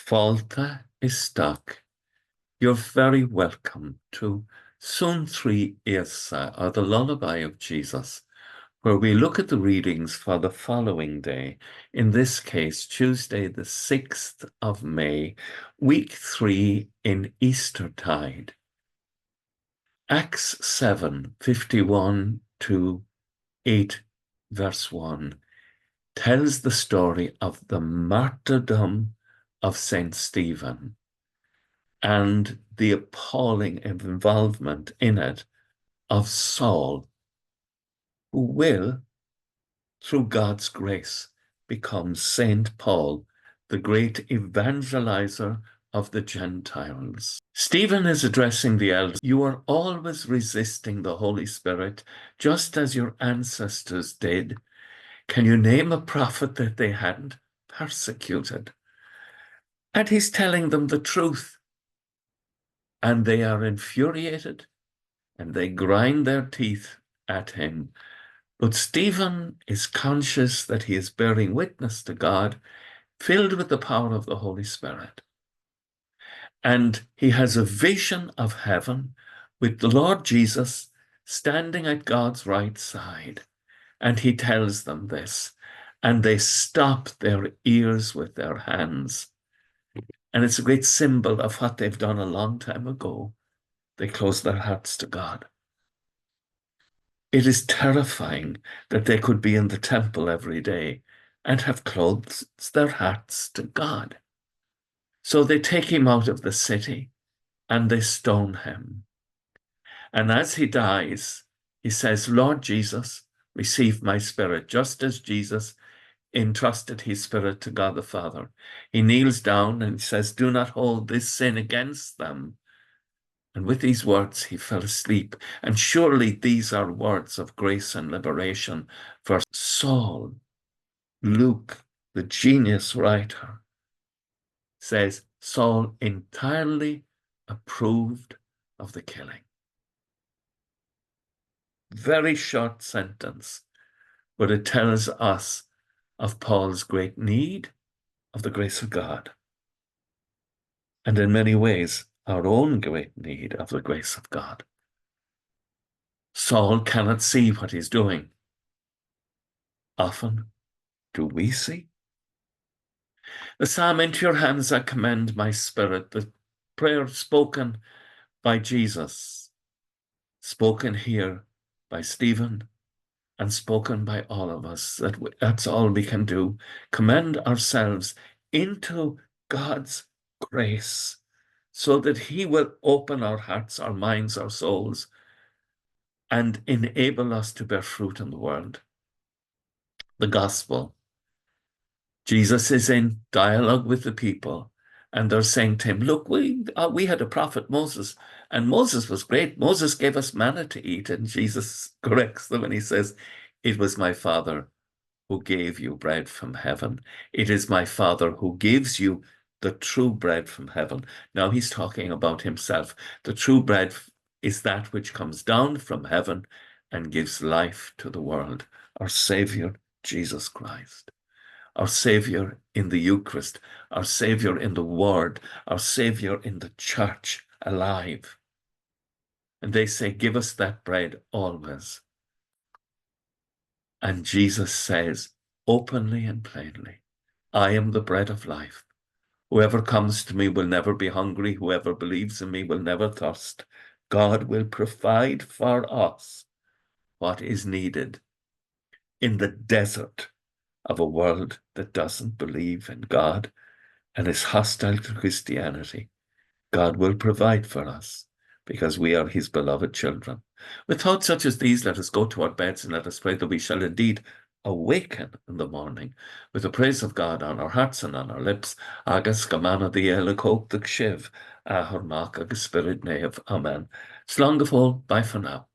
Fáilte Isteach. You're very welcome to Suantraí Íosa, or the Lullaby of Jesus, where we look at the readings for the following day, in this case, Tuesday, the 6th of May, week 3 in Eastertide. Acts 7:51 to 8, verse 1, tells the story of the martyrdom of St. Stephen and the appalling involvement in it of Saul, who will, through God's grace, become Saint Paul, the great evangelizer of the Gentiles. Stephen is addressing the elders. You are always resisting the Holy Spirit, just as your ancestors did. Can you name a prophet that they hadn't persecuted? And he's telling them the truth. And they are infuriated, and they grind their teeth at him. But Stephen is conscious that he is bearing witness to God, filled with the power of the Holy Spirit. And he has a vision of heaven with the Lord Jesus standing at God's right side. And he tells them this, and they stop their ears with their hands. And it's a great symbol of what they've done a long time ago. They close their hearts to God. It is terrifying that they could be in the temple every day and have closed their hearts to God. So they take him out of the city and they stone him. And as he dies, he says, Lord Jesus, receive my spirit, just as Jesus entrusted his spirit to God the Father. He kneels down and says, do not hold this sin against them. And with these words, he fell asleep. And surely these are words of grace and liberation for Saul. Luke, the genius writer, says Saul entirely approved of the killing. Very short sentence, but it tells us of Paul's great need of the grace of God. And in many ways, our own great need of the grace of God. Saul cannot see what he's doing. Often, do we see? The psalm, into your hands I commend my spirit, the prayer spoken by Jesus, spoken here by Stephen, and spoken by all of us, that's all we can do. Commend ourselves into God's grace so that he will open our hearts, our minds, our souls, and enable us to bear fruit in the world. The gospel. Jesus is in dialogue with the people, and they're saying to him, look, we had a prophet, Moses, and Moses was great. Moses gave us manna to eat, and Jesus corrects them and he says, it was my Father who gave you bread from heaven. It is my Father who gives you the true bread from heaven. Now he's talking about himself. The true bread is that which comes down from heaven and gives life to the world. Our Savior, Jesus Christ. Our Savior in the Eucharist, our Savior in the Word, our Savior in the church, alive. And they say, give us that bread always. And Jesus says, openly and plainly, I am the bread of life. Whoever comes to me will never be hungry. Whoever believes in me will never thirst. God will provide for us what is needed in the desert of a world that doesn't believe in God and is hostile to Christianity. God will provide for us because we are his beloved children. With thoughts such as these, let us go to our beds and let us pray that we shall indeed awaken in the morning with the praise of God on our hearts and on our lips. Agus gamana diela coke the kshiv, ahormak agus spirit nev. Amen. Slán go fóill, bye for now.